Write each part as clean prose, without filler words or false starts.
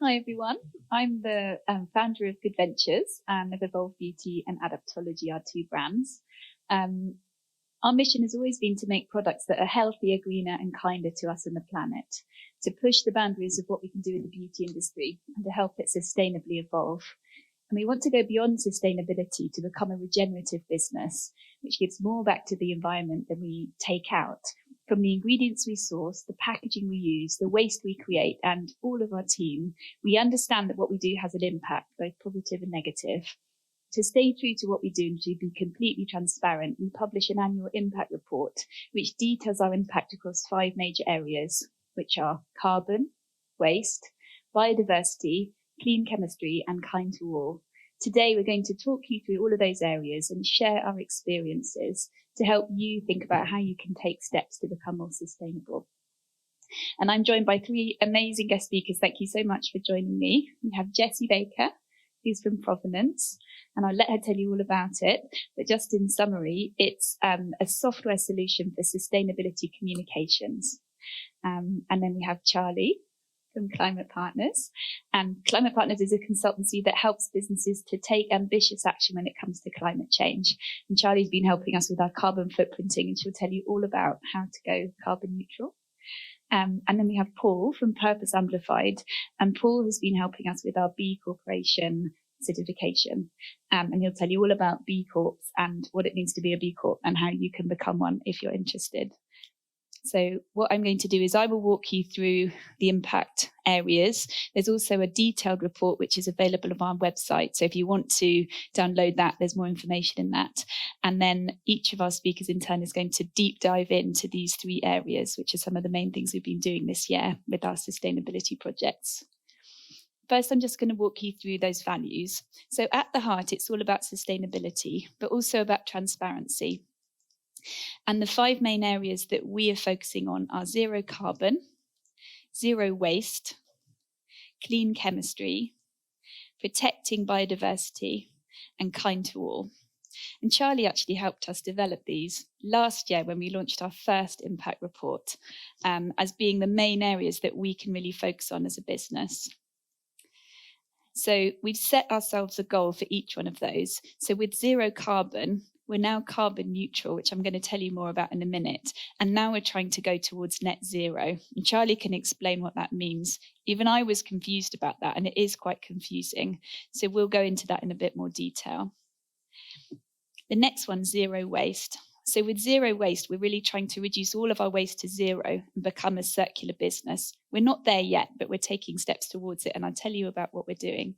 Hi everyone, I'm the founder of Good Ventures and of Evolve Beauty and Adaptology, our two brands. Our mission has always been to make products that are healthier, greener and kinder to us and the planet, to push the boundaries of what we can do in the beauty industry and to help it sustainably evolve. And we want to go beyond sustainability to become a regenerative business, which gives more back to the environment than we take out. From the ingredients we source, the packaging we use, the waste we create, and all of our team, we understand that what we do has an impact, both positive and negative. To stay true to what we do and to be completely transparent, we publish an annual impact report, which details our impact across 5 major areas, which are carbon, waste, biodiversity, clean chemistry, and kind to all. Today, we're going to talk you through all of those areas and share our experiences to help you think about how you can take steps to become more sustainable. And I'm joined by 3 amazing guest speakers. Thank you so much for joining me. We have Jessie Baker, who's from Provenance, and I'll let her tell you all about it. But just in summary, it's a software solution for sustainability communications. And then we have Charlie from Climate Partners. And Climate Partners is a consultancy that helps businesses to take ambitious action when it comes to climate change. And Charlie's been helping us with our carbon footprinting, and she'll tell you all about how to go carbon neutral. And then we have Paul from Purpose Amplified. And Paul has been helping us with our BCorp certification. And he'll tell you all about BCorps and what it means to be a BCorp and how you can become one if you're interested. So what I'm going to do is I will walk you through the impact areas. There's also a detailed report which is available on our website. So if you want to download that, there's more information in that. And then each of our speakers in turn is going to deep dive into these 3 areas, which are some of the main things we've been doing this year with our sustainability projects. First, I'm just going to walk you through those values. So at the heart, it's all about sustainability, but also about transparency. And the 5 main areas that we are focusing on are zero carbon, zero waste, clean chemistry, protecting biodiversity, and kind to all. And Charlie actually helped us develop these last year when we launched our first impact report, as being the main areas that we can really focus on as a business. So we've set ourselves a goal for each one of those. So with zero carbon, we're now carbon neutral, which I'm going to tell you more about in a minute. And now we're trying to go towards net zero. And Charlie can explain what that means. Even I was confused about that, and it is quite confusing. So we'll go into that in a bit more detail. The next one, zero waste. So with zero waste, we're really trying to reduce all of our waste to zero and become a circular business. We're not there yet, but we're taking steps towards it. And I'll tell you about what we're doing.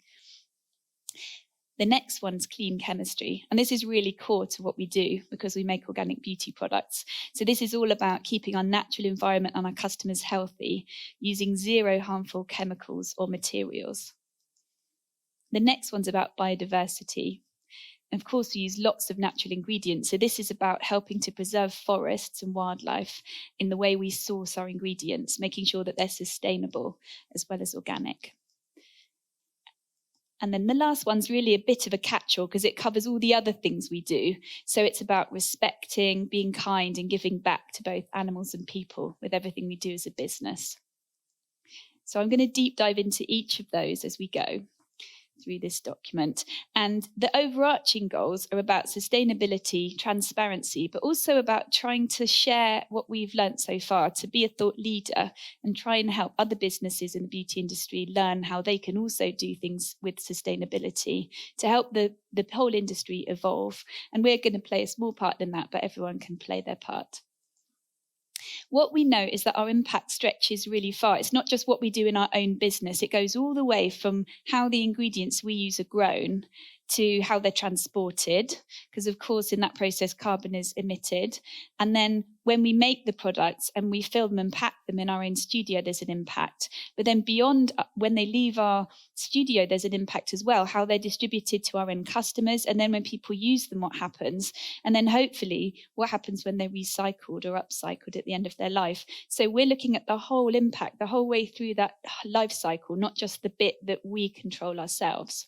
The next one's clean chemistry. And this is really core to what we do because we make organic beauty products. So this is all about keeping our natural environment and our customers healthy using zero harmful chemicals or materials. The next one's about biodiversity. And of course, we use lots of natural ingredients. So this is about helping to preserve forests and wildlife in the way we source our ingredients, making sure that they're sustainable as well as organic. And then the last one's really a bit of a catch-all because it covers all the other things we do. So it's about respecting, being kind and giving back to both animals and people with everything we do as a business. So I'm going to deep dive into each of those as we go through this document. And the overarching goals are about sustainability, transparency, but also about trying to share what we've learned so far, to be a thought leader and try and help other businesses in the beauty industry learn how they can also do things with sustainability to help the whole industry evolve. And we're going to play a small part in that, but everyone can play their part. What we know is that our impact stretches really far. It's not just what we do in our own business. It goes all the way from how the ingredients we use are grown to how they're transported, because of course in that process carbon is emitted. And then when we make the products and we film and pack them in our own studio, there's an impact. But then beyond, when they leave our studio, there's an impact as well, how they're distributed to our end customers. And then when people use them, what happens? And then hopefully what happens when they're recycled or upcycled at the end of their life. So we're looking at the whole impact, the whole way through that life cycle, not just the bit that we control ourselves.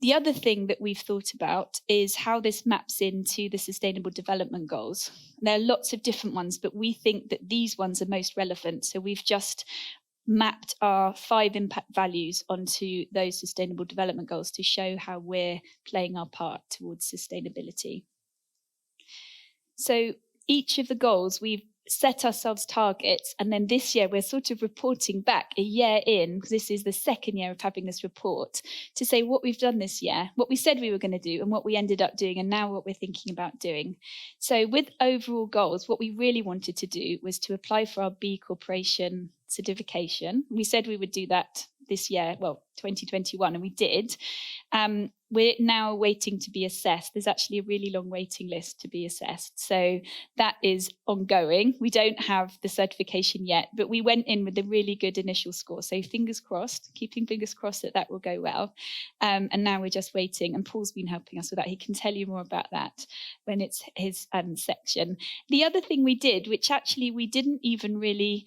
The other thing that we've thought about is how this maps into the Sustainable Development Goals. There are lots of different ones, but we think that these ones are most relevant. So we've just mapped our 5 impact values onto those sustainable development goals to show how we're playing our part towards sustainability. So each of the goals, we've set ourselves targets, and then this year we're sort of reporting back a year in, because this is the second year of having this report, to say what we've done this year, what we said we were going to do and what we ended up doing, and now what we're thinking about doing. So with overall goals, what we really wanted to do was to apply for our B Corporation certification. We said we would do that this year, well, 2021, and we did. We're now waiting to be assessed. There's actually a really long waiting list to be assessed. So that is ongoing. We don't have the certification yet, but we went in with a really good initial score. So fingers crossed, keeping fingers crossed that that will go well. And now we're just waiting. And Paul's been helping us with that. He can tell you more about that when it's his section. The other thing we did, which actually we didn't even really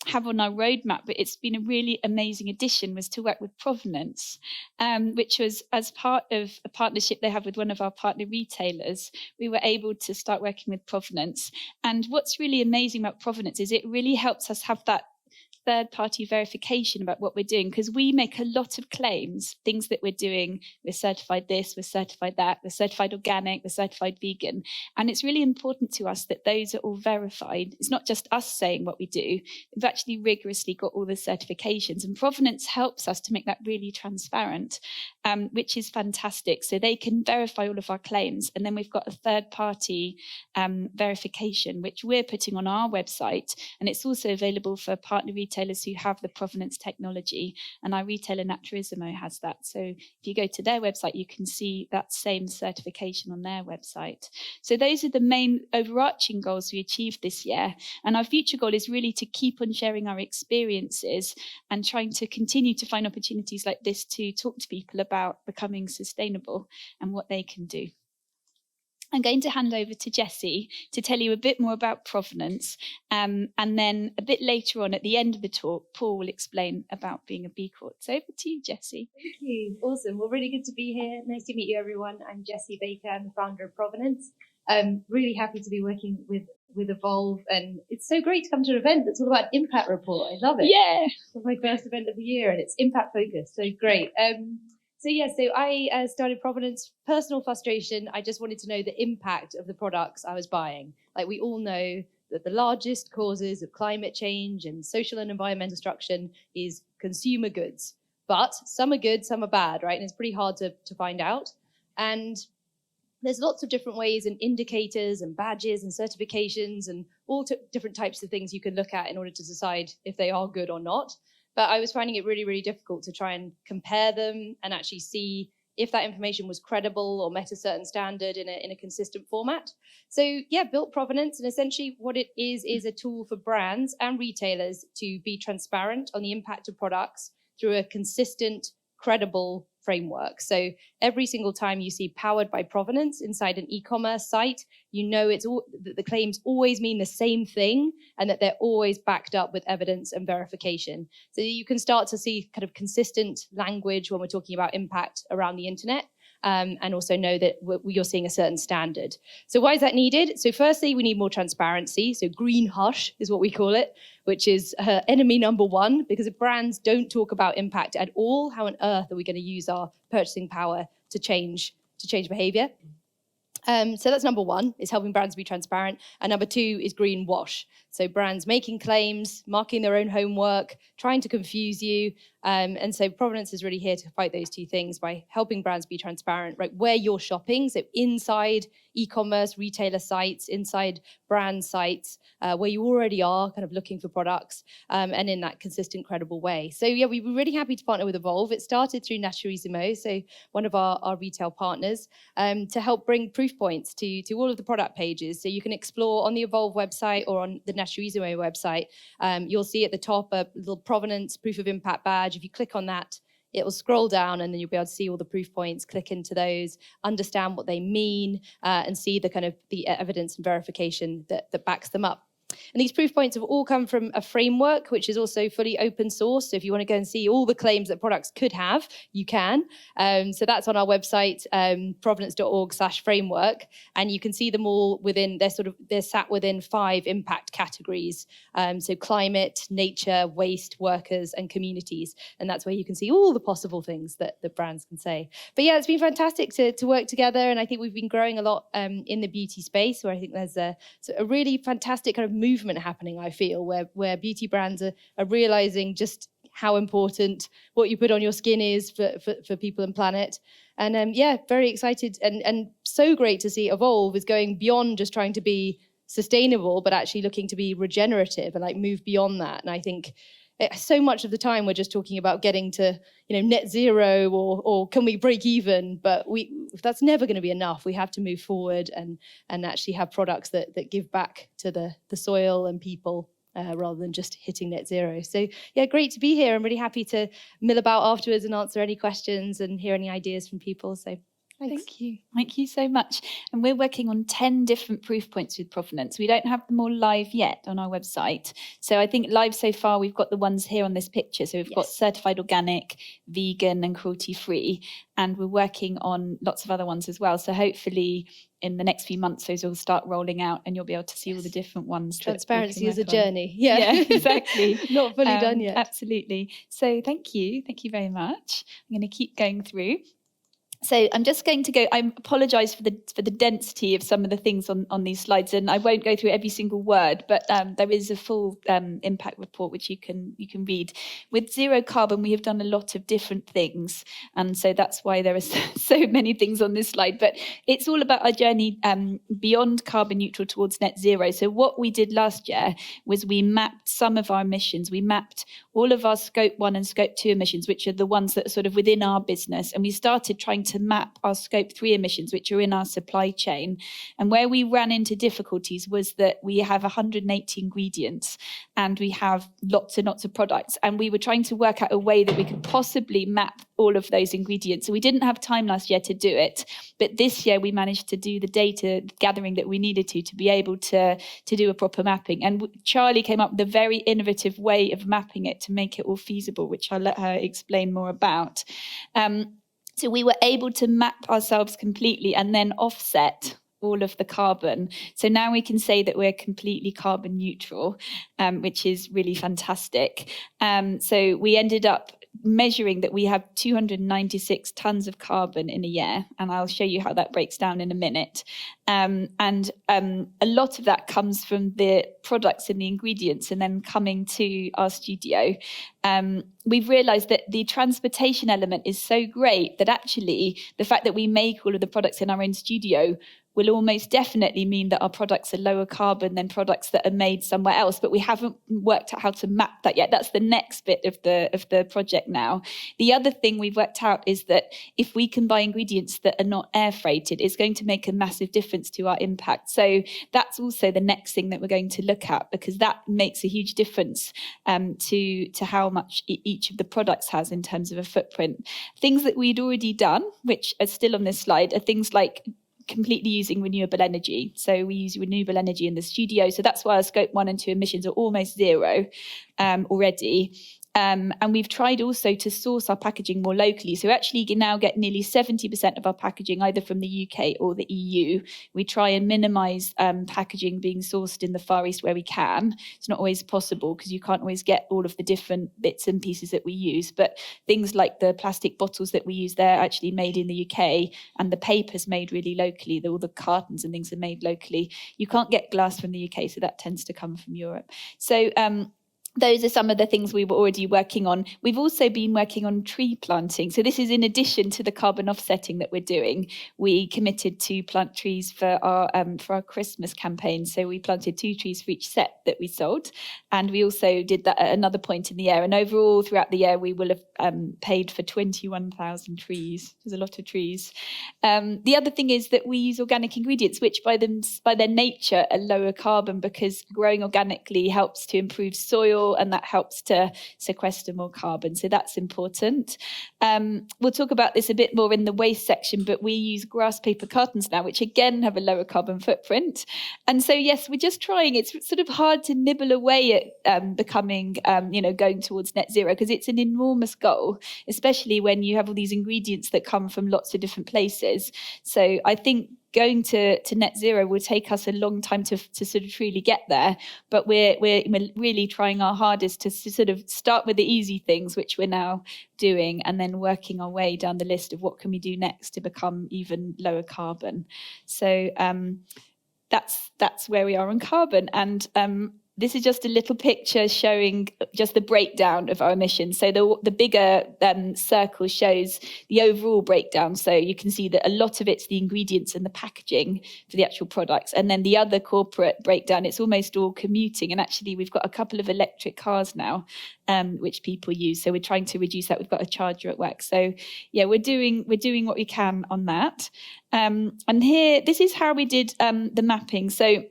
have on our roadmap, but it's been a really amazing addition, was to work with Provenance, which was as part of a partnership they have with one of our partner retailers. We were able to start working with Provenance. And what's really amazing about Provenance is it really helps us have that third-party verification about what we're doing, because we make a lot of claims, things that we're doing. We're certified this, we're certified that, we're certified organic, we're certified vegan. And it's really important to us that those are all verified. It's not just us saying what we do. We've actually rigorously got all the certifications, and Provenance helps us to make that really transparent, which is fantastic. So they can verify all of our claims. And then we've got a third-party verification, which we're putting on our website. And it's also available for partner retailers who have the Provenance technology, and our retailer Naturismo has that. So if you go to their website, you can see that same certification on their website. So those are the main overarching goals we achieved this year. And our future goal is really to keep on sharing our experiences and trying to continue to find opportunities like this to talk to people about becoming sustainable and what they can do. I'm going to hand over to Jessie to tell you a bit more about Provenance, and then a bit later on at the end of the talk, Paul will explain about being a B Corp. So over to you, Jessie. Thank you. Awesome. Well, really good to be here. Nice to meet you, everyone. I'm Jessie Baker. I'm the founder of Provenance. Really happy to be working with Evolve, and it's so great to come to an event that's all about impact report. I love it. Yeah. It's my first event of the year, and it's impact focused. So great. So I started Provenance, personal frustration. I just wanted to know the impact of the products I was buying. Like, we all know that the largest causes of climate change and social and environmental destruction is consumer goods. But some are good, some are bad, right? And it's pretty hard to find out. And there's lots of different ways and indicators and badges and certifications and all different types of things you can look at in order to decide if they are good or not. But I was finding it really, really difficult to try and compare them and actually see if that information was credible or met a certain standard in a consistent format. So built Provenance, and essentially what it is a tool for brands and retailers to be transparent on the impact of products through a consistent, credible framework. So every single time you see powered by Provenance inside an e-commerce site, you know that the claims always mean the same thing and that they're always backed up with evidence and verification. So you can start to see kind of consistent language when we're talking about impact around the internet. And also know that you're seeing a certain standard. So why is that needed? So firstly, we need more transparency. So green hush is what we call it, which is enemy number one, because if brands don't talk about impact at all, how on earth are we going to use our purchasing power to change behavior? So that's number one, is helping brands be transparent. And number two is greenwash. So brands making claims, marking their own homework, trying to confuse you. And so Provenance is really here to fight those two things by helping brands be transparent, right? Where you're shopping, so inside e-commerce retailer sites, inside brand sites, where you already are kind of looking for products, and in that consistent, credible way. So we were really happy to partner with Evolve. It started through Naturismo, so one of our retail partners, to help bring proof points to all of the product pages. So you can explore on the Evolve website or on the Naturismo website. You'll see at the top a little Provenance proof of impact badge. If you click on that, it will scroll down and then you'll be able to see all the proof points, click into those, understand what they mean, and see the kind of the evidence and verification that backs them up. these proof points have all come from a framework, which is also fully open source. So if you want to go and see all the claims that products could have, you can. So that's on our website, provenance.org/framework. And you can see them all within, they're sat within 5 impact categories. So climate, nature, waste, workers, and communities. And that's where you can see all the possible things that the brands can say. But yeah, it's been fantastic to work together. And I think we've been growing a lot in the beauty space, where I think there's a really fantastic kind of movement happening, I feel, where beauty brands are realizing just how important what you put on your skin is for people and planet. And yeah, very excited and so great to see Evolve is going beyond just trying to be sustainable, but actually looking to be regenerative and like move beyond that. And I think so much of the time we're just talking about getting to, net zero or can we break even? But that's never going to be enough. We have to move forward and actually have products that give back to the soil and people rather than just hitting net zero. So yeah, great to be here. I'm really happy to mill about afterwards and answer any questions and hear any ideas from people. So thanks. Thank you so much. And we're working on 10 different proof points with Provenance. We don't have them all live yet on our website. So I think live so far, we've got the ones here on this picture. So we've got certified organic, vegan and cruelty free. And we're working on lots of other ones as well. So hopefully in the next few months, those will start rolling out and you'll be able to see all the different ones. Transparency is a journey. On. Yeah, exactly. Not fully done yet. Absolutely. So thank you. Thank you very much. I'm going to keep going through. So I'm just going to go, I apologise for the density of some of the things on these slides, and I won't go through every single word, but there is a full impact report which you can read. With zero carbon, we have done a lot of different things, and so that's why there are so many things on this slide, but it's all about our journey beyond carbon neutral towards net zero. So what we did last year was we mapped some of our emissions. We mapped all of our scope 1 and scope 2 emissions, which are the ones that are sort of within our business, and we started trying to map our scope 3 emissions, which are in our supply chain. And where we ran into difficulties was that we have 180 ingredients and we have lots and lots of products. And we were trying to work out a way that we could possibly map all of those ingredients. So we didn't have time last year to do it. But this year we managed to do the data gathering that we needed to be able to do a proper mapping. And Charlie came up with a very innovative way of mapping it to make it all feasible, which I'll let her explain more about. So we were able to map ourselves completely and then offset all of the carbon. So now we can say that we're completely carbon neutral, which is really fantastic. So we ended up measuring that we have 296 tons of carbon in a year, and I'll show you how that breaks down in a minute. And a lot of that comes from the products and the ingredients and then coming to our studio. We've realized that the transportation element is so great that actually the fact that we make all of the products in our own studio will almost definitely mean that our products are lower carbon than products that are made somewhere else, but we haven't worked out how to map that yet. That's the next bit of the project now. The other thing we've worked out is that if we can buy ingredients that are not air freighted, it's going to make a massive difference to our impact. So that's also the next thing that we're going to look at, because that makes a huge difference to how much each of the products has in terms of a footprint. Things that we'd already done, which are still on this slide, are things like completely using renewable energy. So we use renewable energy in the studio. So that's why our scope 1 and 2 emissions are almost zero already. And we've tried also to source our packaging more locally. So actually you now get nearly 70% of our packaging either from the UK or the EU. We try and minimise packaging being sourced in the Far East where we can. It's not always possible because you can't always get all of the different bits and pieces that we use. But things like the plastic bottles that we use, they're actually made in the UK, and the paper's made really locally. All the cartons and things are made locally. You can't get glass from the UK, so that tends to come from Europe. So those are some of the things we were already working on. We've also been working on tree planting. So this is in addition to the carbon offsetting that we're doing. We committed to plant trees for our Christmas campaign. So we planted 2 trees for each set that we sold. And we also did that at another point in the year. And overall, throughout the year, we will have paid for 21,000 trees. There's a lot of trees. The other thing is that we use organic ingredients, which by their nature are lower carbon, because growing organically helps to improve soil, soil, and that helps to sequester more carbon. So that's important. We'll talk about this a bit more in the waste section, but we use grass paper cartons now, which again have a lower carbon footprint. And so, yes, we're just trying. It's sort of hard to nibble away at becoming, going towards net zero, because it's an enormous goal, especially when you have all these ingredients that come from lots of different places. So I think going to net zero will take us a long time to sort of truly get there, but we're really trying our hardest to sort of start with the easy things, which we're now doing, and then working our way down the list of what can we do next to become even lower carbon. So that's where we are on carbon. And this is just a little picture showing just the breakdown of our emissions. So the bigger circle shows the overall breakdown. So you can see that a lot of it's the ingredients and the packaging for the actual products. And then the other corporate breakdown, it's almost all commuting. And actually, we've got a couple of electric cars now, which people use. So we're trying to reduce that. We've got a charger at work. So yeah, we're doing what we can on that. And here, this is how we did the mapping. So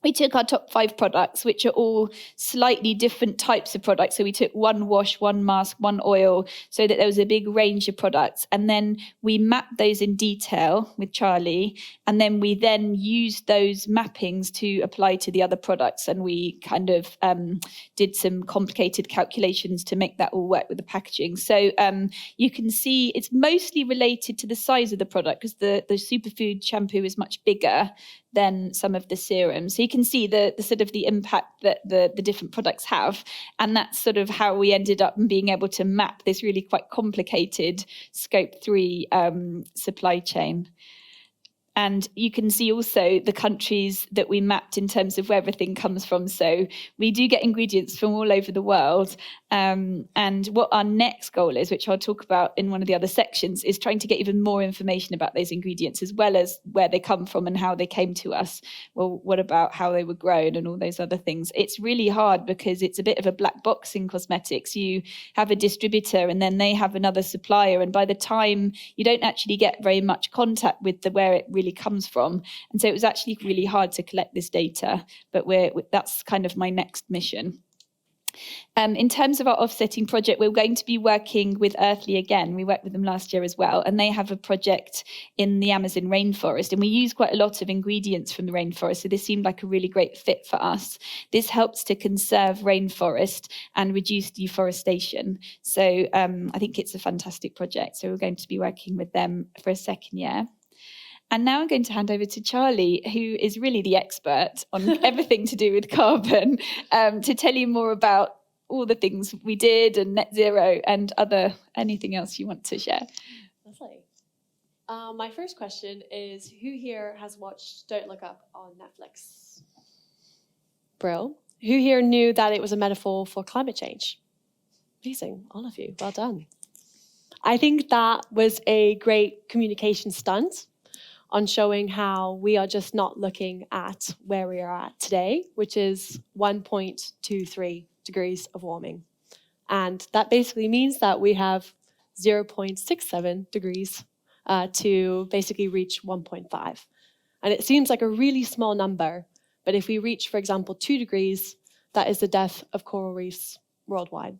we took our top 5 products, which are all slightly different types of products. So we took one wash, one mask, one oil, so that there was a big range of products. And then we mapped those in detail with Charlie. And then we used those mappings to apply to the other products. And we kind of did some complicated calculations to make that all work with the packaging. So you can see it's mostly related to the size of the product, because the superfood shampoo is much bigger than some of the serums. So you can see the sort of the impact that the different products have. And that's sort of how we ended up being able to map this really quite complicated Scope 3 supply chain. And you can see also the countries that we mapped in terms of where everything comes from. So we do get ingredients from all over the world. And what our next goal is, which I'll talk about in one of the other sections, is trying to get even more information about those ingredients, as well as where they come from and how they came to us. Well, what about how they were grown and all those other things? It's really hard because it's a bit of a black box in cosmetics. You have a distributor and then they have another supplier. And by the time you don't actually get very much contact with where it really comes from. And so it was actually really hard to collect this data, but that's kind of my next mission. In terms of our offsetting project, we're going to be working with Earthly again. We worked with them last year as well, and they have a project in the Amazon rainforest, and we use quite a lot of ingredients from the rainforest, so this seemed like a really great fit for us. This helps to conserve rainforest and reduce deforestation. So I think it's a fantastic project, so we're going to be working with them for a second year. And now I'm going to hand over to Charlie, who is really the expert on everything to do with carbon, to tell you more about all the things we did and net zero and anything else you want to share. Lovely. My first question is, who here has watched Don't Look Up on Netflix? Brill. Who here knew that it was a metaphor for climate change? Amazing, all of you, well done. I think that was a great communication stunt on showing how we are just not looking at where we are at today, which is 1.23 degrees of warming. And that basically means that we have 0.67 degrees to basically reach 1.5. And it seems like a really small number, but if we reach, for example, 2 degrees, that is the death of coral reefs worldwide.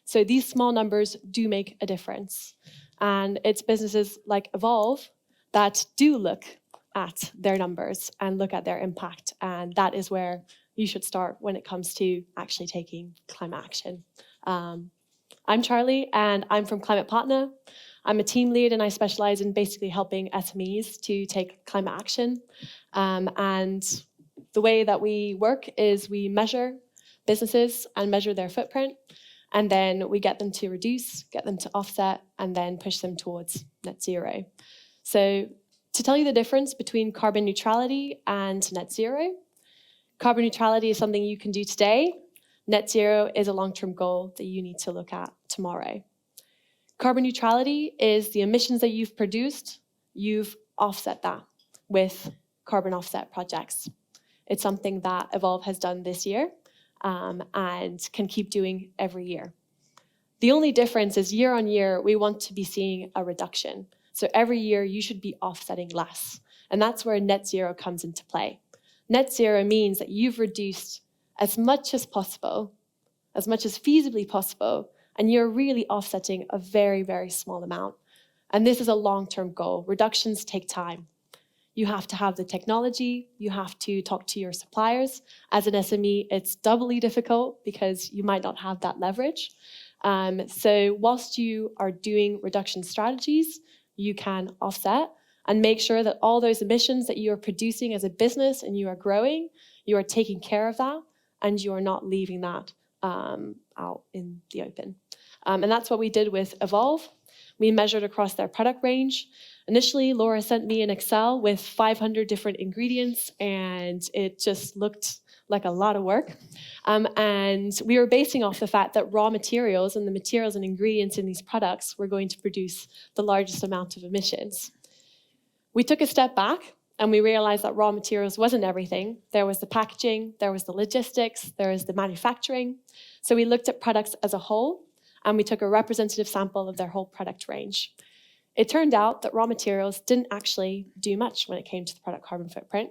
So these small numbers do make a difference. And it's businesses like Evolve that do look at their numbers and look at their impact. And that is where you should start when it comes to actually taking climate action. I'm Charlie, and I'm from Climate Partner. I'm a team lead, and I specialize in basically helping SMEs to take climate action. And the way that we work is we measure businesses and measure their footprint, and then we get them to reduce, get them to offset, and then push them towards net zero. So to tell you the difference between carbon neutrality and net zero, carbon neutrality is something you can do today. Net zero is a long-term goal that you need to look at tomorrow. Carbon neutrality is the emissions that you've produced, you've offset that with carbon offset projects. It's something that Evolve has done this year and can keep doing every year. The only difference is year on year, we want to be seeing a reduction. So every year you should be offsetting less. And that's where net zero comes into play. Net zero means that you've reduced as much as possible as much as feasibly possible, and you're really offsetting a very, very small amount. And this is a long-term goal. Reductions take time. You have to have the technology, you have to talk to your suppliers. As an SME, it's doubly difficult because you might not have that leverage. So whilst you are doing reduction strategies, you can offset and make sure that all those emissions that you are producing as a business and you are growing, you are taking care of that and you are not leaving that out in the open. And that's what we did with Evolve. We measured across their product range. Initially, Laura sent me an Excel with 500 different ingredients, and it just looked like a lot of work. And we were basing off the fact that raw materials and the materials and ingredients in these products were going to produce the largest amount of emissions. We took a step back and we realized that raw materials wasn't everything. There was the packaging, there was the logistics, there was the manufacturing. So we looked at products as a whole and we took a representative sample of their whole product range. It turned out that raw materials didn't actually do much when it came to the product carbon footprint.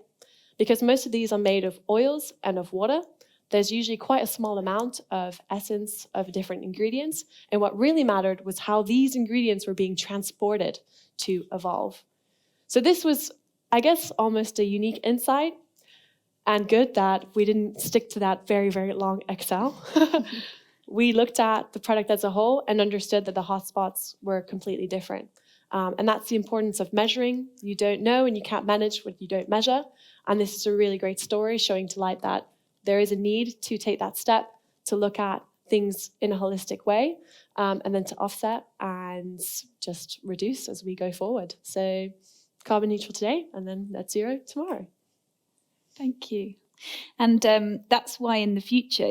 Because most of these are made of oils and of water, there's usually quite a small amount of essence of different ingredients. And what really mattered was how these ingredients were being transported to Evolve. So this was, I guess, almost a unique insight, and good that we didn't stick to that very, very long Excel. We looked at the product as a whole and understood that the hotspots were completely different. And that's the importance of measuring. You don't know and you can't manage what you don't measure. And this is a really great story showing to light that there is a need to take that step to look at things in a holistic way, and then to offset and just reduce as we go forward. So carbon neutral today and then net zero tomorrow. Thank you. And that's why in the future,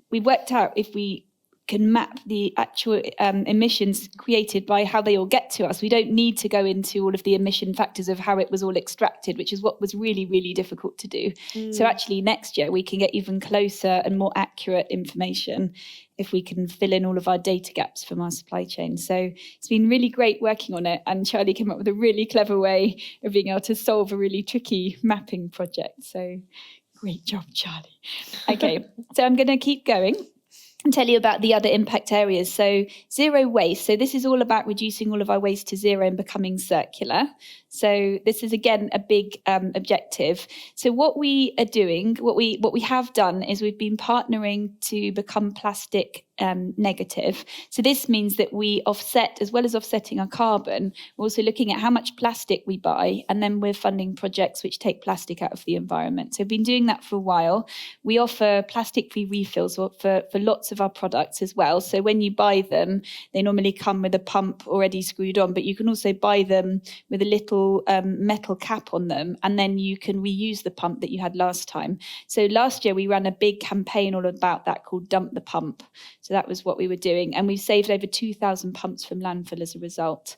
we worked out if we can map the actual emissions created by how they all get to us. We don't need to go into all of the emission factors of how it was all extracted, which is what was really, really difficult to do. So actually next year we can get even closer and more accurate information if we can fill in all of our data gaps from our supply chain. So it's been really great working on it. And Charlie came up with a really clever way of being able to solve a really tricky mapping project. So great job, Charlie. Okay, so I'm going to keep going and tell you about the other impact areas. So zero waste. So this is all about reducing all of our waste to zero and becoming circular. So this is, again, a big objective. So what we are doing, what we have done is we've been partnering to become plastic negative. So this means that we offset, as well as offsetting our carbon, we're also looking at how much plastic we buy, and then we're funding projects which take plastic out of the environment. So we've been doing that for a while. We offer plastic-free refills for lots of our products as well. So when you buy them, they normally come with a pump already screwed on, but you can also buy them with a little metal cap on them, and then you can reuse the pump that you had last time. So last year we ran a big campaign all about that called Dump the Pump. So that was what we were doing. And we've saved over 2,000 pumps from landfill as a result.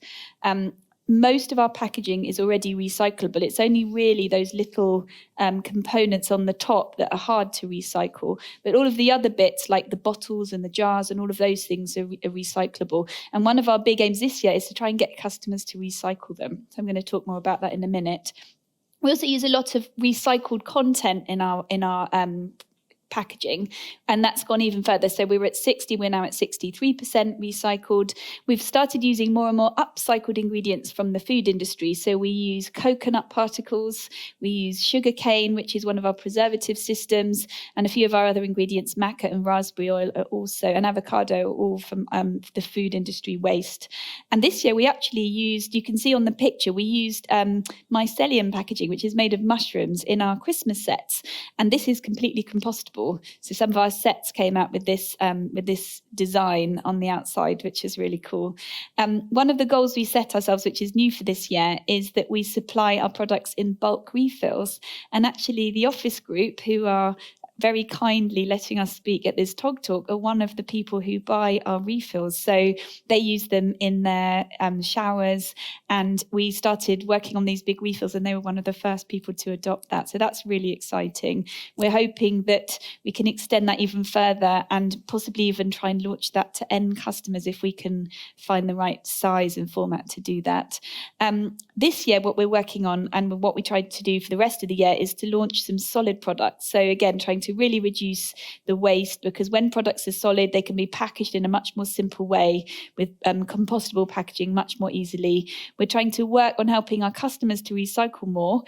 Most of our packaging is already recyclable. It's only really those little components on the top that are hard to recycle. But all of the other bits, like the bottles and the jars and all of those things are recyclable. And one of our big aims this year is to try and get customers to recycle them. So I'm going to talk more about that in a minute. We also use a lot of recycled content in our packaging, and that's gone even further. So we were at 60, we're now at 63% recycled. We've started using more and more upcycled ingredients from the food industry. So we use coconut particles, we use sugar cane, which is one of our preservative systems, and a few of our other ingredients, maca and raspberry oil are also, and avocado, are all from the food industry waste. And this year we actually used, you can see on the picture, we used mycelium packaging, which is made of mushrooms, in our Christmas sets, and this is completely compostable. So some of our sets came out with this design on the outside, which is really cool. One of the goals we set ourselves, which is new for this year, is that we supply our products in bulk refills. And actually the office group, who are very kindly letting us speak at this Tog Talk, are one of the people who buy our refills. So they use them in their showers, and we started working on these big refills, and they were one of the first people to adopt that. So that's really exciting. We're hoping that we can extend that even further and possibly even try and launch that to end customers if we can find the right size and format to do that. This year, what we're working on and what we tried to do for the rest of the year is to launch some solid products. So again, trying to to really reduce the waste, because when products are solid, they can be packaged in a much more simple way with compostable packaging much more easily. We're trying to work on helping our customers to recycle more,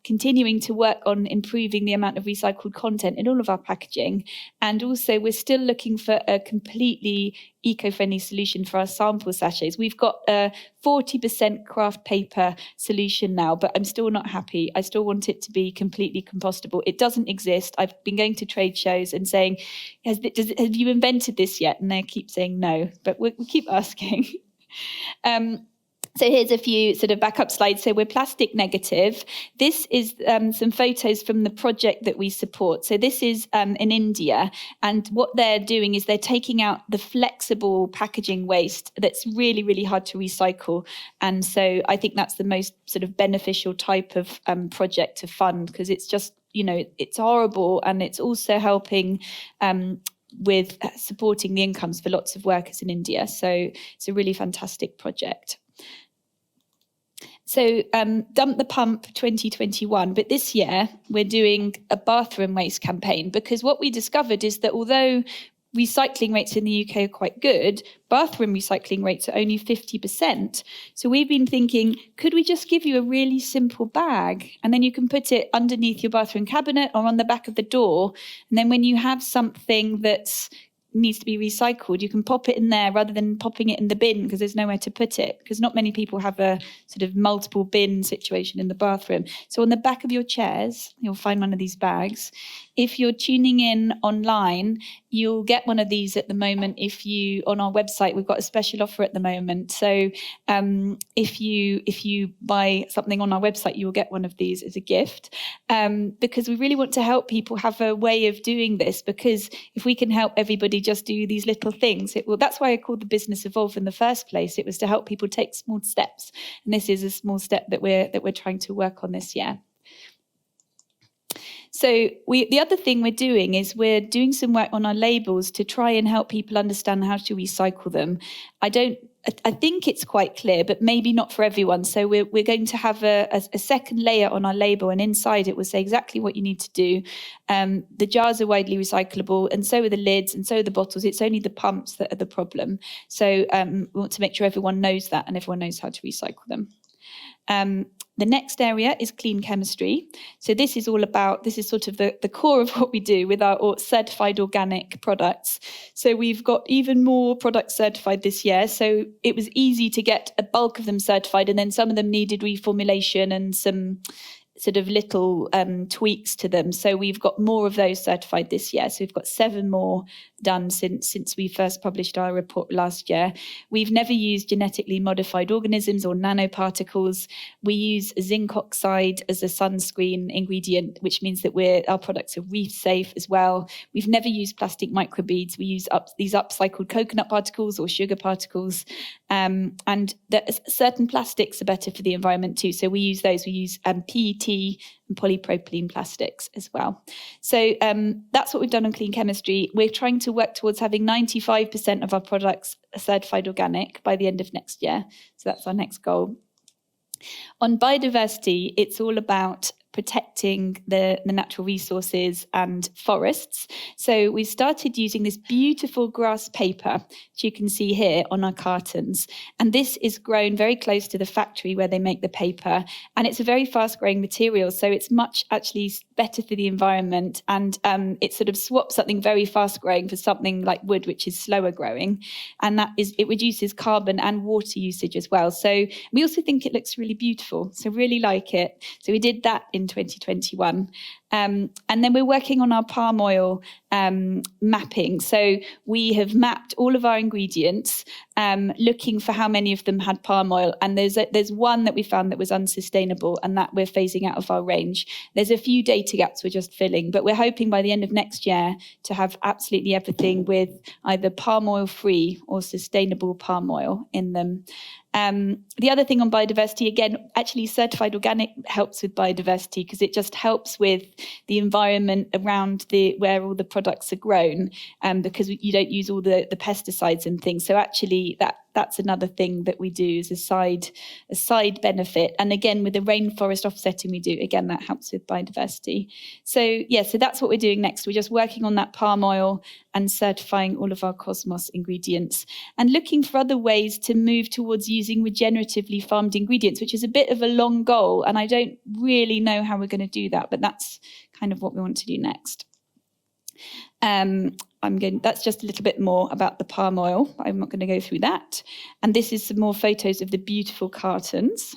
continuing to work on improving the amount of recycled content in all of our packaging. And also we're still looking for a completely eco-friendly solution for our sample sachets. We've got a 40% craft paper solution now, but I'm still not happy. I still want it to be completely compostable. It doesn't exist. I've been going to trade shows and saying, have you invented this yet? And they keep saying no, but we keep asking. So here's a few sort of backup slides. So we're plastic negative. This is some photos from the project that we support. So this is in India. And what they're doing is they're taking out the flexible packaging waste that's really, really hard to recycle. And so I think that's the most sort of beneficial type of project to fund, because it's just, it's horrible. And it's also helping with supporting the incomes for lots of workers in India. So it's a really fantastic project. So Dump the Pump 2021, but this year we're doing a bathroom waste campaign, because what we discovered is that although recycling rates in the UK are quite good, bathroom recycling rates are only 50%. So we've been thinking, could we just give you a really simple bag, and then you can put it underneath your bathroom cabinet or on the back of the door, and then when you have something that's needs to be recycled, you can pop it in there rather than popping it in the bin because there's nowhere to put it, because not many people have a sort of multiple bin situation in the bathroom. So on the back of your chairs, you'll find one of these bags. If you're tuning in online, you'll get one of these at the moment. On our website, we've got a special offer at the moment. So if you buy something on our website, you will get one of these as a gift, because we really want to help people have a way of doing this, because if we can help everybody just do these little things, that's why I called the business Evolve in the first place. It was to help people take small steps. And this is a small step that we're trying to work on this year. So the other thing we're doing is we're doing some work on our labels to try and help people understand how to recycle them. I think it's quite clear, but maybe not for everyone. So we're going to have a second layer on our label, and inside it will say exactly what you need to do. The jars are widely recyclable, and so are the lids, and so are the bottles. It's only the pumps that are the problem. So we want to make sure everyone knows that and everyone knows how to recycle them. The next area is clean chemistry. So this is sort of the core of what we do with our certified organic products. So we've got even more products certified this year. So it was easy to get a bulk of them certified, and then some of them needed reformulation and some sort of little tweaks to them. So we've got more of those certified this year. So we've got 7 more done since we first published our report last year. We've never used genetically modified organisms or nanoparticles. We use zinc oxide as a sunscreen ingredient, which means that our products are reef safe as well. We've never used plastic microbeads. We use these upcycled coconut particles or sugar particles. And certain plastics are better for the environment too. So we use those. We use PET and polypropylene plastics as well. So that's what we've done on clean chemistry. We're trying to work towards having 95% of our products certified organic by the end of next year. So that's our next goal. On biodiversity, it's all about protecting the natural resources and forests. So we started using this beautiful grass paper, which you can see here on our cartons. And this is grown very close to the factory where they make the paper. And it's a very fast growing material. So it's much actually better for the environment. And it sort of swaps something very fast growing for something like wood, which is slower growing. And it reduces carbon and water usage as well. So we also think it looks really beautiful. So really like it. So we did that in 2021. And then we're working on our palm oil mapping. So we have mapped all of our ingredients, looking for how many of them had palm oil. And there's one that we found that was unsustainable, and that we're phasing out of our range. There's a few data gaps we're just filling, but we're hoping by the end of next year to have absolutely everything with either palm oil free or sustainable palm oil in them. The other thing on biodiversity, again, actually certified organic helps with biodiversity because it just helps with the environment around where all the products are grown, because you don't use all the pesticides and things. So actually that's another thing that we do as a side benefit. And again, with the rainforest offsetting we do, again, that helps with biodiversity. So that's what we're doing next. We're just working on that palm oil and certifying all of our Cosmos ingredients and looking for other ways to move towards using regeneratively farmed ingredients, which is a bit of a long goal. And I don't really know how we're going to do that, but that's kind of what we want to do next. That's just a little bit more about the palm oil. I'm not going to go through that. And this is some more photos of the beautiful cartons.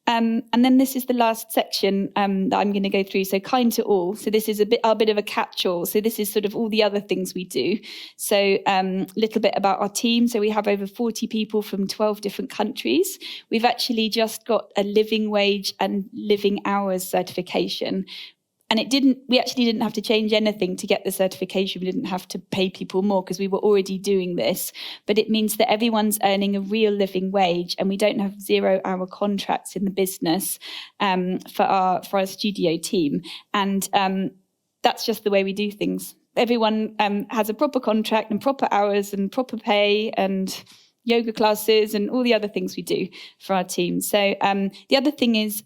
And then this is the last section that I'm going to go through. So kind to all. So this is a bit of a catch-all. So this is sort of all the other things we do. So a little bit about our team. So we have over 40 people from 12 different countries. We've actually just got a living wage and living hours certification. And we actually didn't have to change anything to get the certification. We didn't have to pay people more because we were already doing this. But it means that everyone's earning a real living wage, and we don't have 0-hour contracts in the business for our studio team. And that's just the way we do things. Everyone has a proper contract and proper hours and proper pay and yoga classes and all the other things we do for our team. So the other thing is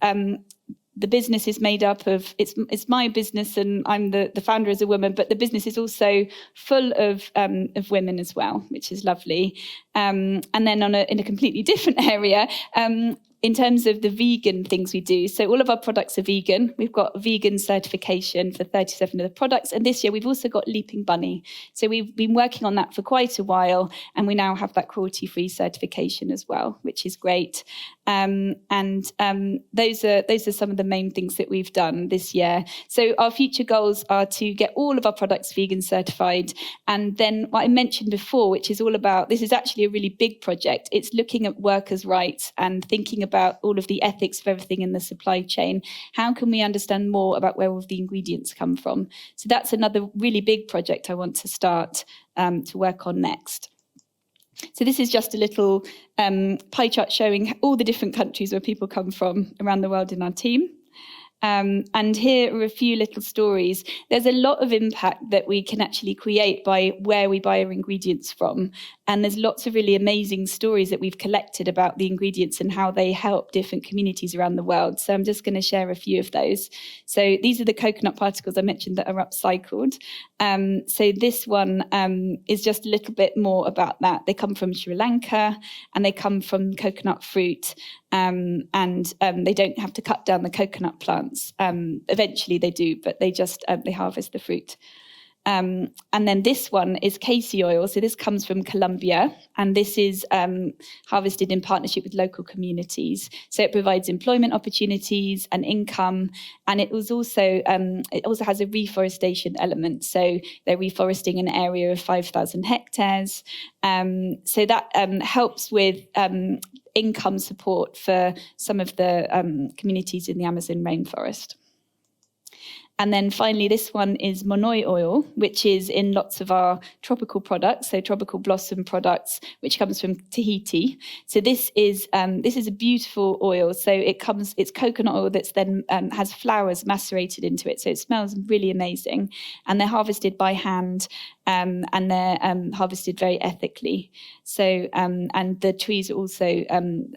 the business is made up of, it's my business and I'm the founder as a woman, but the business is also full of women as well, which is lovely. And then in a completely different area, in terms of the vegan things we do. So all of our products are vegan. We've got vegan certification for 37 of the products. And this year we've also got Leaping Bunny. So we've been working on that for quite a while. And we now have that cruelty-free certification as well, which is great. Those are some of the main things that we've done this year. So our future goals are to get all of our products vegan certified. And then what I mentioned before, which is all about, this is actually a really big project. It's looking at workers' rights and thinking about all of the ethics of everything in the supply chain. How can we understand more about where all of the ingredients come from? So that's another really big project I want to start to work on next. So this is just a little pie chart showing all the different countries where people come from around the world in our team. And here are a few little stories. There's a lot of impact that we can actually create by where we buy our ingredients from. And there's lots of really amazing stories that we've collected about the ingredients and how they help different communities around the world. So I'm just going to share a few of those. So these are the coconut particles I mentioned that are upcycled. So this one is just a little bit more about that. They come from Sri Lanka and they come from coconut fruit. And they don't have to cut down the coconut plants. Eventually they do, but they just they harvest the fruit. And then this one is casey oil. So this comes from Colombia, and this is harvested in partnership with local communities. So it provides employment opportunities and income, and it also has a reforestation element. So they're reforesting an area of 5,000 hectares. So that helps with income support for some of the communities in the Amazon rainforest. And then finally, this one is monoi oil, which is in lots of our tropical products, so tropical blossom products, which comes from Tahiti. So this is a beautiful oil. So it's coconut oil that's then has flowers macerated into it. So it smells really amazing. And they're harvested by hand, and they're harvested very ethically. So and the trees are also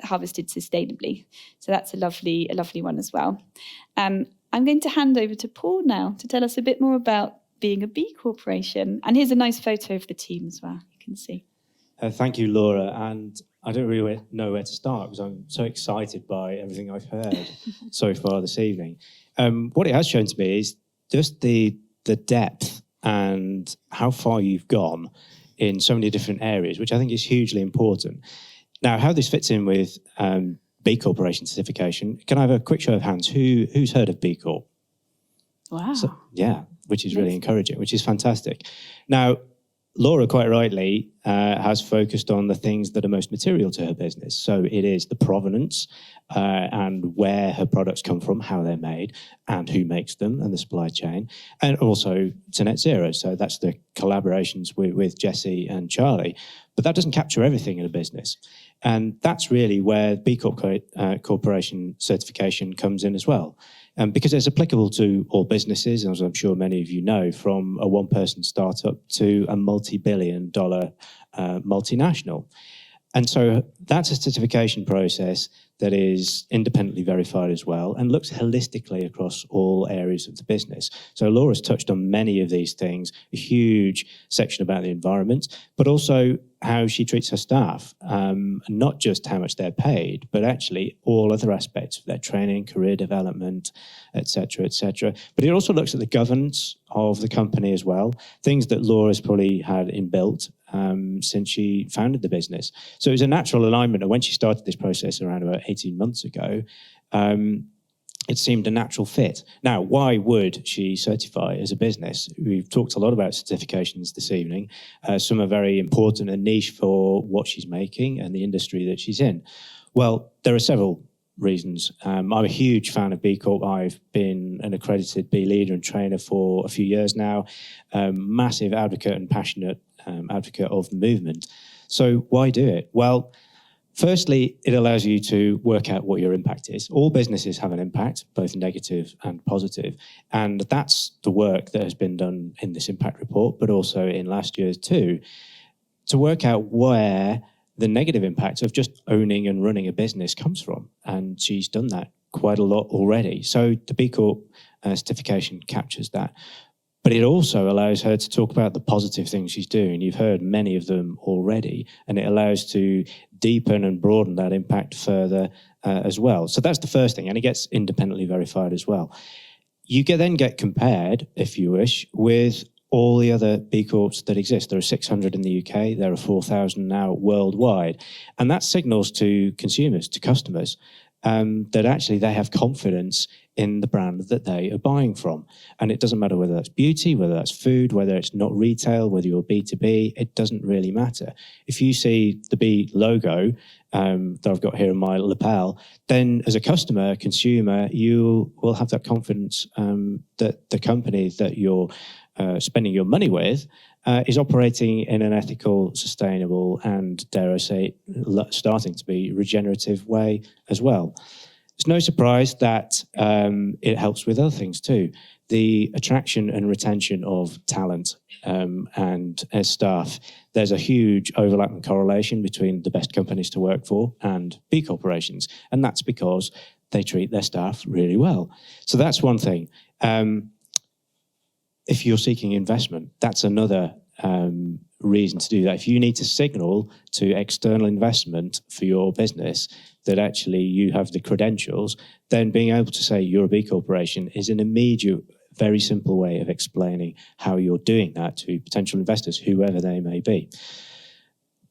harvested sustainably. So that's a lovely one as well. I'm going to hand over to Paul now to tell us a bit more about being a B Corporation. And here's a nice photo of the team as well, you can see. Thank you, Laura. And I don't really know where to start because I'm so excited by everything I've heard so far this evening. What it has shown to me is just the depth and how far you've gone in so many different areas, which I think is hugely important. Now, how this fits in with B Corporation certification. Can I have a quick show of hands? Who's heard of B Corp? Wow. So, yeah, which is really encouraging, which is fantastic. Now, Laura quite rightly has focused on the things that are most material to her business. So it is the provenance and where her products come from, how they're made, and who makes them, and the supply chain, and also to net zero. So that's the collaborations with Jesse and Charlie. But that doesn't capture everything in a business. And that's really where B Corporation certification comes in as well. Because it's applicable to all businesses, as I'm sure many of you know, from a one-person startup to a multi-billion-dollar multinational. And so that's a certification process that is independently verified as well and looks holistically across all areas of the business. So Laura's touched on many of these things, a huge section about the environment, but also how she treats her staff, not just how much they're paid, but actually all other aspects of their training, career development, et cetera, et cetera. But it also looks at the governance of the company as well, things that Laura's probably had inbuilt since she founded the business. So it was a natural alignment. And when she started this process around about 18 months ago, it seemed a natural fit. Now, why would she certify as a business? We've talked a lot about certifications this evening. Some are very important and niche for what she's making and the industry that she's in. Well, there are several reasons. I'm a huge fan of BCorp. I've been an accredited B leader and trainer for a few years now, massive advocate and passionate advocate of the movement. So why do it? Well, firstly, it allows you to work out what your impact is. All businesses have an impact, both negative and positive. And that's the work that has been done in this impact report, but also in last year's too, to work out where the negative impact of just owning and running a business comes from. And she's done that quite a lot already. So the B Corp certification captures that. But it also allows her to talk about the positive things she's doing. You've heard many of them already, and it allows to deepen and broaden that impact further as well. So that's the first thing, and it gets independently verified as well. You then get compared, if you wish, with all the other B Corps that exist. There are 600 in the UK, there are 4,000 now worldwide. And that signals to consumers, to customers, that actually they have confidence in the brand that they are buying from. And it doesn't matter whether that's beauty, whether that's food, whether it's not retail, whether you're B2B, it doesn't really matter. If you see the B logo that I've got here in my lapel, then as a customer, consumer, you will have that confidence that the company that you're spending your money with is operating in an ethical, sustainable, and dare I say, starting to be regenerative way as well. It's no surprise that it helps with other things too. The attraction and retention of talent and staff. There's a huge overlap and correlation between the best companies to work for and B corporations, and that's because they treat their staff really well. So that's one thing. If you're seeking investment, that's another reason to do that. If you need to signal to external investment for your business that actually you have the credentials, then being able to say you're a B corporation is an immediate, very simple way of explaining how you're doing that to potential investors, whoever they may be.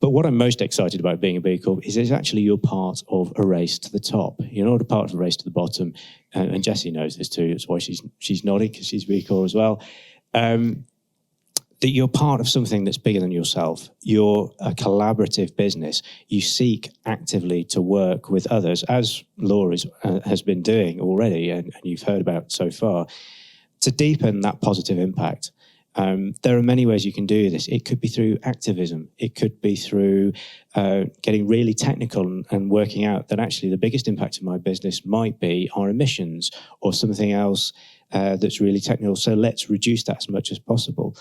But what I'm most excited about being a B Corp is actually you're part of a race to the top. You're not a part of a race to the bottom. And Jessie knows this too. That's why she's nodding, because she's B Corp as well. That you're part of something that's bigger than yourself. You're a collaborative business. You seek actively to work with others, as Laura has been doing already, and you've heard about so far, to deepen that positive impact. There are many ways you can do this. It could be through activism. It could be through getting really technical and working out that actually the biggest impact of my business might be our emissions or something else that's really technical. So let's reduce that as much as possible.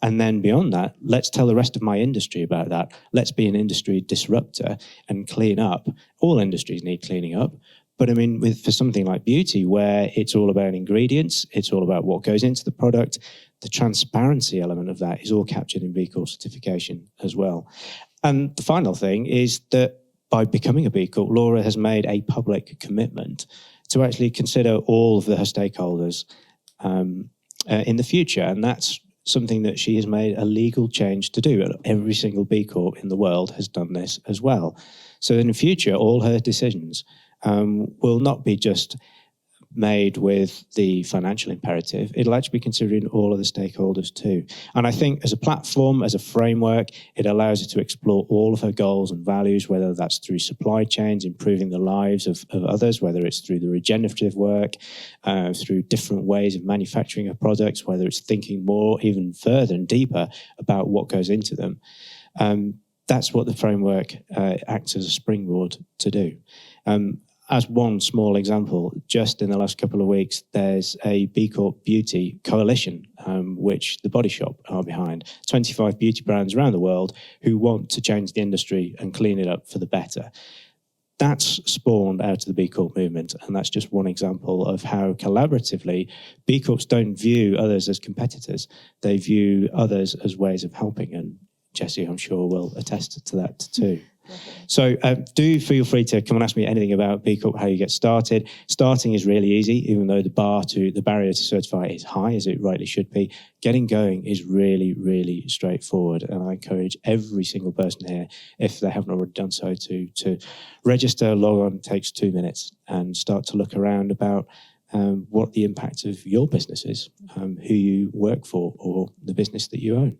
And then beyond that, let's tell the rest of my industry about that. Let's be an industry disruptor and clean up. All industries need cleaning up. But I mean, for something like beauty, where it's all about ingredients, it's all about what goes into the product, the transparency element of that is all captured in B Corp certification as well. And the final thing is that by becoming a B Corp, Laura has made a public commitment to actually consider all of her stakeholders in the future. And that's something that she has made a legal change to do. Every single B Corp in the world has done this as well. So in the future, all her decisions will not be just made with the financial imperative. It'll actually be considering all of the stakeholders too. And I think as a platform, as a framework, it allows her to explore all of her goals and values, whether that's through supply chains, improving the lives of others, whether it's through the regenerative work, through different ways of manufacturing her products, whether it's thinking more, even further and deeper about what goes into them. That's what the framework acts as a springboard to do. As one small example, just in the last couple of weeks, there's a B Corp Beauty coalition which The Body Shop are behind. 25 beauty brands around the world who want to change the industry and clean it up for the better. That's spawned out of the B Corp movement, and that's just one example of how collaboratively B Corps don't view others as competitors. They view others as ways of helping, and Jessie, I'm sure, will attest to that too. So do feel free to come and ask me anything about B Corp, how you get started. Starting is really easy, even though the barrier to certify is high, as it rightly should be. Getting going is really, really straightforward. And I encourage every single person here, if they haven't already done so, to register, log on. It takes 2 minutes, and start to look around about what the impact of your business is, who you work for, or the business that you own.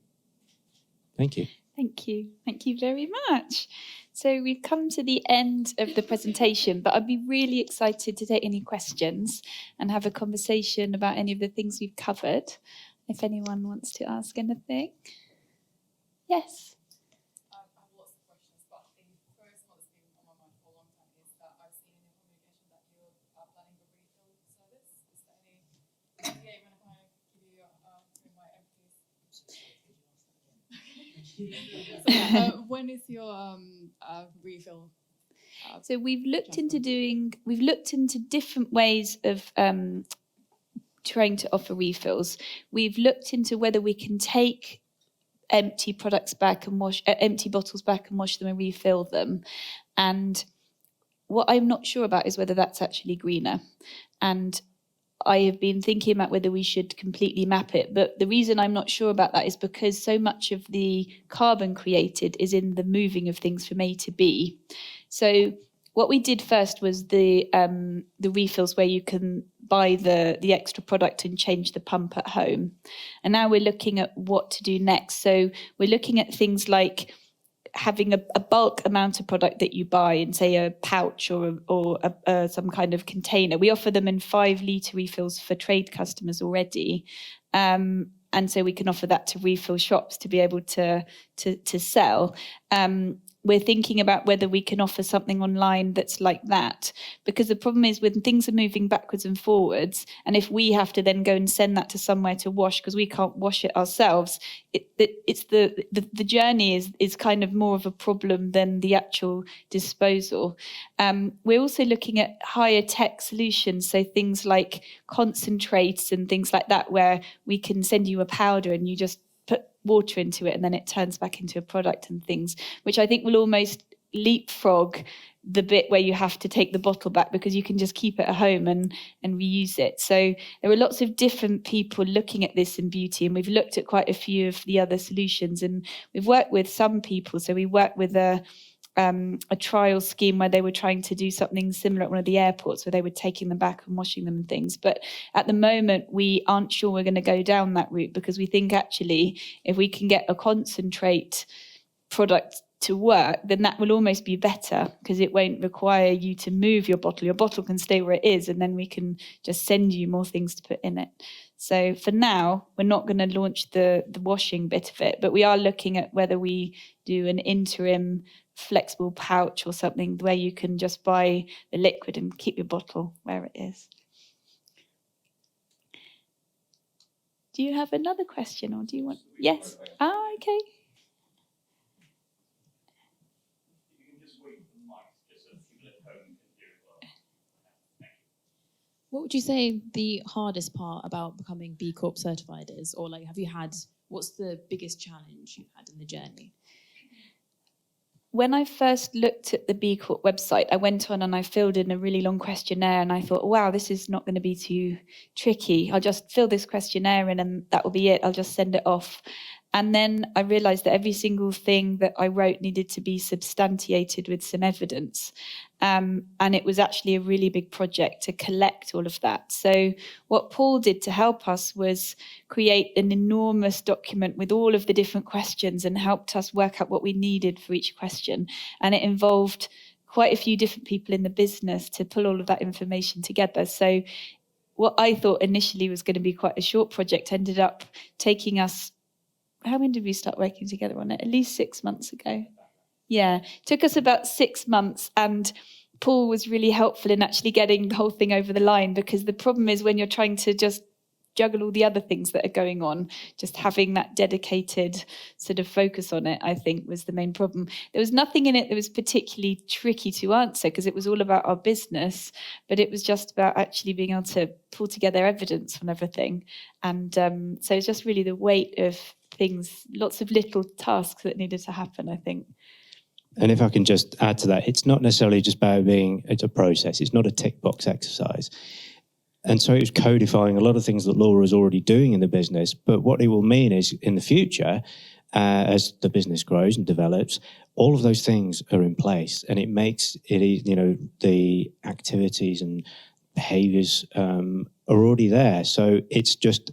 Thank you. Thank you. Thank you very much. So we've come to the end of the presentation, but I'd be really excited to take any questions and have a conversation about any of the things we've covered. If anyone wants to ask anything. Yes. I have lots of questions, but the first one that's been on my mind for a long time is that I've seen in your communication that you are planning a refill service. Is there any idea when I give you my empties? So, when is your refill? So we've looked into different ways of trying to offer refills. We've looked into whether we can take empty products back and empty bottles back and wash them and refill them. And what I'm not sure about is whether that's actually greener. And I have been thinking about whether we should completely map it. But the reason I'm not sure about that is because so much of the carbon created is in the moving of things from A to B. So what we did first was the refills where you can buy the extra product and change the pump at home. And now we're looking at what to do next. So we're looking at things like having a bulk amount of product that you buy in, say, a pouch or some kind of container. We offer them in 5-litre refills for trade customers already. And so we can offer that to refill shops to be able to sell. We're thinking about whether we can offer something online that's like that, because the problem is when things are moving backwards and forwards, and if we have to then go and send that to somewhere to wash because we can't wash it ourselves, it's the journey is kind of more of a problem than the actual disposal. We're also looking at higher tech solutions, so things like concentrates and things like that, where we can send you a powder and you just put water into it and then it turns back into a product and things, which I think will almost leapfrog the bit where you have to take the bottle back, because you can just keep it at home and reuse it. So there are lots of different people looking at this in beauty, and we've looked at quite a few of the other solutions, and we've worked with some people. So we worked with a trial scheme where they were trying to do something similar at one of the airports, where they were taking them back and washing them and things. But at the moment, we aren't sure we're going to go down that route, because we think actually if we can get a concentrate product to work, then that will almost be better, because it won't require you to move your bottle. Your bottle can stay where it is, and then we can just send you more things to put in it. So for now, we're not going to launch the washing bit of it, but we are looking at whether we do an interim flexible pouch or something where you can just buy the liquid and keep your bottle where it is. Do you have another question, or do you want? Yes. Oh, okay. What would you say the hardest part about becoming B Corp certified is? Or like, what's the biggest challenge you've had in the journey? When I first looked at the B Corp website, I went on and I filled in a really long questionnaire, and I thought, wow, this is not going to be too tricky. I'll just fill this questionnaire in and that will be it. I'll just send it off. And then I realised that every single thing that I wrote needed to be substantiated with some evidence. And it was actually a really big project to collect all of that. So what Paul did to help us was create an enormous document with all of the different questions, and helped us work out what we needed for each question. And it involved quite a few different people in the business to pull all of that information together. So what I thought initially was going to be quite a short project ended up taking us, how when did we start working together on it? At least 6 months ago. Yeah, it took us about 6 months, and Paul was really helpful in actually getting the whole thing over the line, because the problem is when you're trying to just juggle all the other things that are going on. Just having that dedicated sort of focus on it, I think, was the main problem. There was nothing in it that was particularly tricky to answer because it was all about our business, but it was just about actually being able to pull together evidence on everything. And so it's just really the weight of things, lots of little tasks that needed to happen, I think. And if I can just add to that, it's not necessarily just about it's a process. It's not a tick box exercise. And so it was codifying a lot of things that Laura was already doing in the business. But what it will mean is in the future, as the business grows and develops, all of those things are in place, and it makes it, the activities and behaviours are already there. So it's just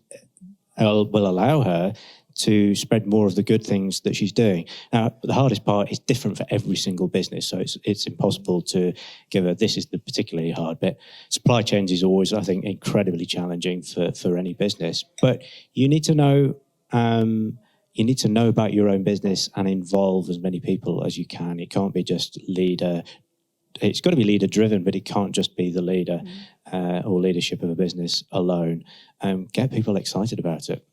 will allow her to spread more of the good things that she's doing. Now, the hardest part is different for every single business, so it's impossible to give her, this is the particularly hard bit. Supply chains is always, I think, incredibly challenging for any business, but you need to know about your own business and involve as many people as you can. It can't be just leader. It's got to be leader driven, but it can't just be the leader or leadership of a business alone. Get people excited about it.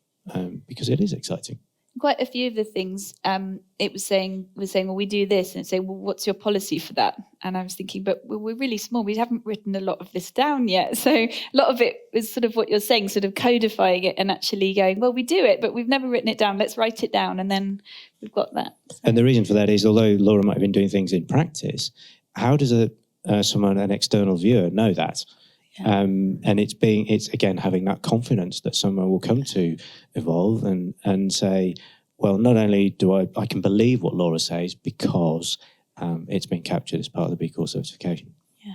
Because it is exciting. Quite a few of the things it was saying, well, we do this, and say, well, what's your policy for that? And I was thinking, but we're really small. We haven't written a lot of this down yet. So a lot of it is sort of what you're saying, sort of codifying it and actually going, well, we do it, but we've never written it down. Let's write it down, and then we've got that. So. And the reason for that is, although Laura might have been doing things in practice, how does an external viewer know that? And it's again having that confidence that someone will come to Evolve and say, well, not only do I can believe what Laura says because it's been captured as part of the B Corp certification. Yeah.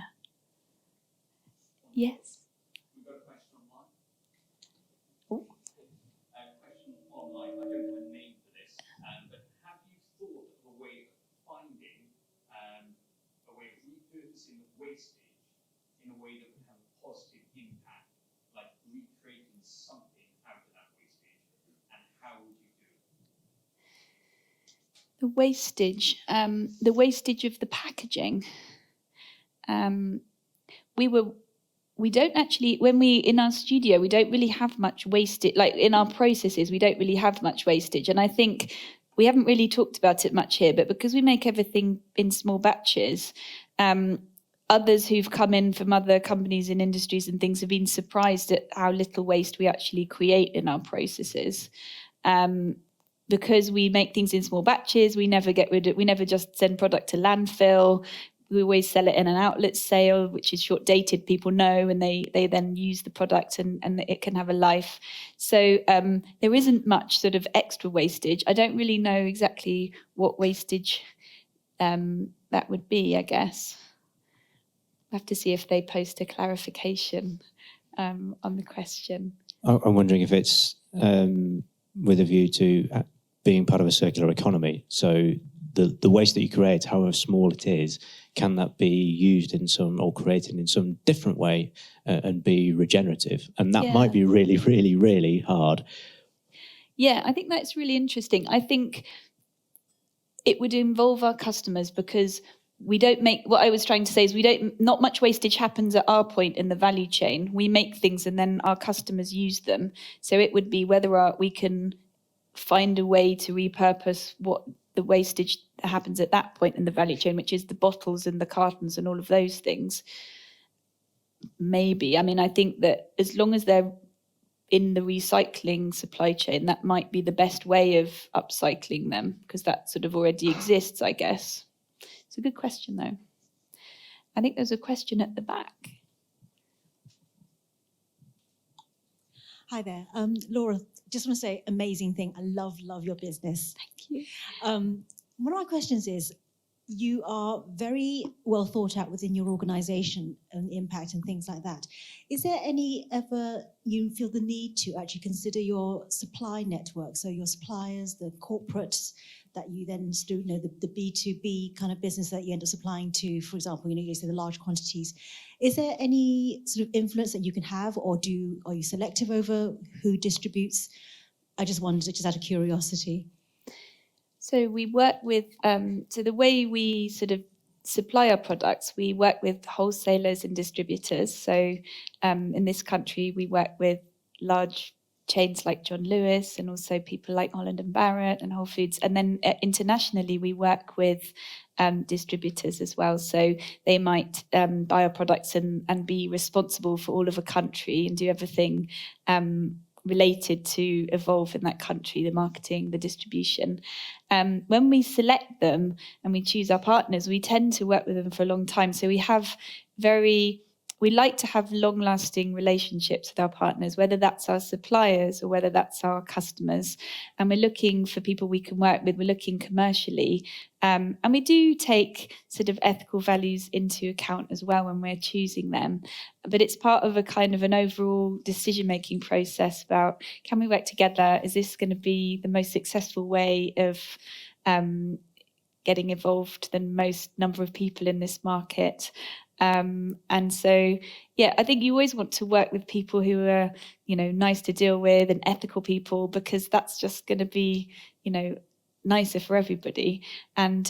Yes. We've got a question online. Oh. A question online. I don't have a name for this, but have you thought of a way of finding a way of repurposing the wastage in a way that would have a positive impact, like recreating something out of that wastage, and how would you do it? The wastage of the packaging. We don't actually, in our studio, we don't really have much wastage, like in our processes, we don't really have much wastage. And I think we haven't really talked about it much here, but because we make everything in small batches, others who've come in from other companies and industries and things have been surprised at how little waste we actually create in our processes. Because we make things in small batches, we never just send product to landfill. We always sell it in an outlet sale, which is short dated, people know, and they then use the product and it can have a life. So there isn't much sort of extra wastage. I don't really know exactly what wastage that would be, I guess. I'll have to see if they post a clarification on the question. I'm wondering if it's with a view to being part of a circular economy. So the waste that you create, however small it is, can that be used in some or created in some different way and be regenerative? And that might be really, really, really hard. Yeah, I think that's really interesting. I think it would involve our customers because we don't make, what I was trying to say is not much wastage happens at our point in the value chain. We make things and then our customers use them. So it would be whether we can find a way to repurpose what the wastage that happens at that point in the value chain, which is the bottles and the cartons and all of those things. Maybe. I mean, I think that as long as they're in the recycling supply chain, that might be the best way of upcycling them because that sort of already exists, I guess. It's a good question, though. I think there's a question at the back. Hi there. Laura, just want to say amazing thing. I love your business. Thank you. One of my questions is, you are very well thought out within your organisation and impact and things like that. Is there ever you feel the need to actually consider your supply network, so your suppliers, the corporates that you then do, the B2B kind of business that you end up supplying to, for example, you say the large quantities. Is there any sort of influence that you can have, or are you selective over who distributes? I just wondered, just out of curiosity. So we work with, so the way we sort of supply our products, we work with wholesalers and distributors. So in this country, we work with large chains like John Lewis and also people like Holland and Barrett and Whole Foods. And then internationally, we work with distributors as well. So they might buy our products and be responsible for all of a country and do everything related to evolve in that country, the marketing, the distribution. When we select them and we choose our partners, we tend to work with them for a long time. So we like to have long-lasting relationships with our partners, whether that's our suppliers or whether that's our customers. And we're looking for people we can work with. We're looking commercially. And we do take sort of ethical values into account as well when we're choosing them. But it's part of a kind of an overall decision-making process about, can we work together? Is this going to be the most successful way of getting involved than most number of people in this market? And so, yeah, I think you always want to work with people who are, nice to deal with and ethical people, because that's just going to be, nicer for everybody. And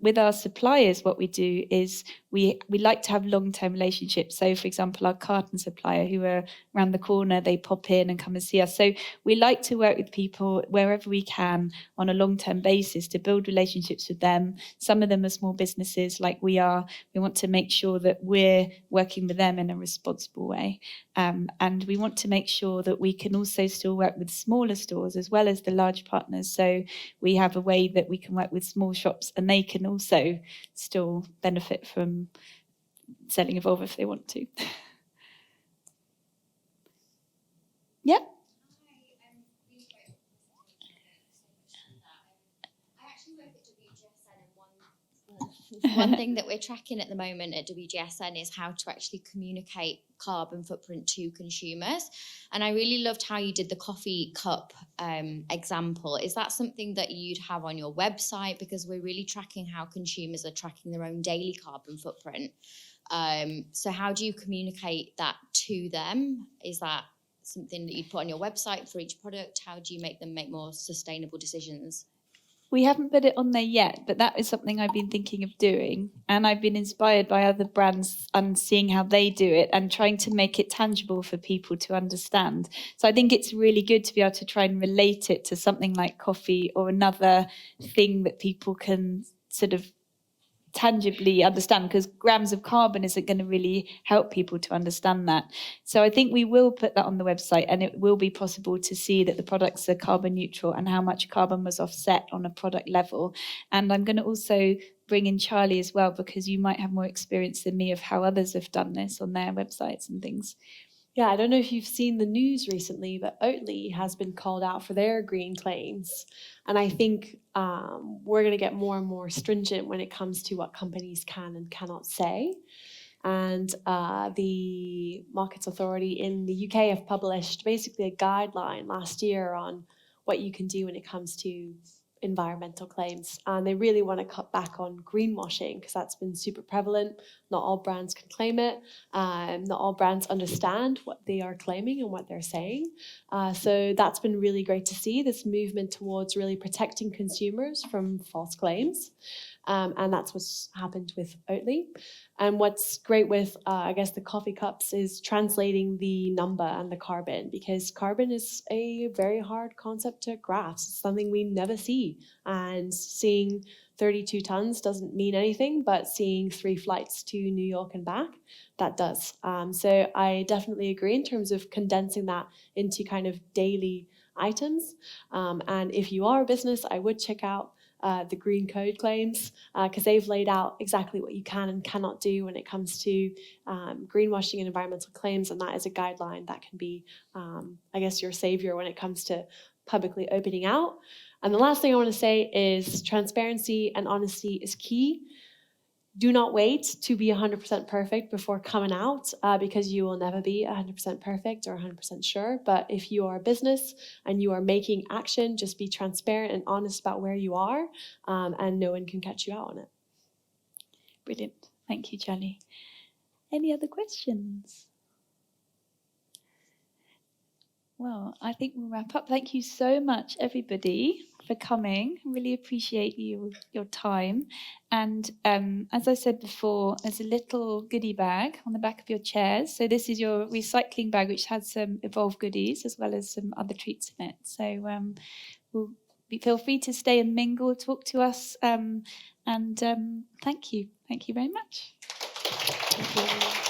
with our suppliers, what we do is we like to have long-term relationships. So, for example, our carton supplier who are around the corner, they pop in and come and see us. So we like to work with people wherever we can on a long-term basis to build relationships with them. Some of them are small businesses like we are. We want to make sure that we're working with them in a responsible way. And we want to make sure that we can also still work with smaller stores as well as the large partners. So we have a way that we can work with small shops and they can also still benefit from selling Evolve if they want to. Yep. One thing that we're tracking at the moment at WGSN is how to actually communicate carbon footprint to consumers. And I really loved how you did the coffee cup example. Is that something that you'd have on your website? Because we're really tracking how consumers are tracking their own daily carbon footprint. So how do you communicate that to them? Is that something that you'd put on your website for each product? How do you make them make more sustainable decisions? We haven't put it on there yet, but that is something I've been thinking of doing. And I've been inspired by other brands and seeing how they do it and trying to make it tangible for people to understand. So I think it's really good to be able to try and relate it to something like coffee or another thing that people can sort of tangibly understand, because grams of carbon isn't going to really help people to understand that. So I think we will put that on the website, and it will be possible to see that the products are carbon neutral and how much carbon was offset on a product level. And I'm going to also bring in Charlie as well, because you might have more experience than me of how others have done this on their websites and things. Yeah, I don't know if you've seen the news recently, but Oatly has been called out for their green claims. And I think we're going to get more and more stringent when it comes to what companies can and cannot say. And the Markets Authority in the UK have published basically a guideline last year on what you can do when it comes to environmental claims. And they really want to cut back on greenwashing, because that's been super prevalent. Not all brands can claim it. Not all brands understand what they are claiming and what they're saying. So that's been really great to see, this movement towards really protecting consumers from false claims. And that's what's happened with Oatly. And what's great with, I guess, the coffee cups is translating the number and the carbon, because carbon is a very hard concept to grasp. It's something we never see. And seeing 32 tons doesn't mean anything, but seeing 3 flights to New York and back, that does. So I definitely agree in terms of condensing that into kind of daily items. And if you are a business, I would check out the Green Code claims, because they've laid out exactly what you can and cannot do when it comes to greenwashing and environmental claims, and that is a guideline that can be, I guess, your savior when it comes to publicly opening out. And the last thing I want to say is transparency and honesty is key. Do not wait to be 100% perfect before coming out, because you will never be 100% perfect or 100% sure. But if you are a business and you are making action, just be transparent and honest about where you are, and no one can catch you out on it. Brilliant. Thank you, Charlie. Any other questions? Well, I think we'll wrap up. Thank you so much, everybody, for for coming. Really appreciate your time. And as I said before, there's a little goodie bag on the back of your chairs. So this is your recycling bag, which has some Evolve goodies as well as some other treats in it. So feel free to stay and mingle, talk to us. And thank you. Thank you very much. Thank you.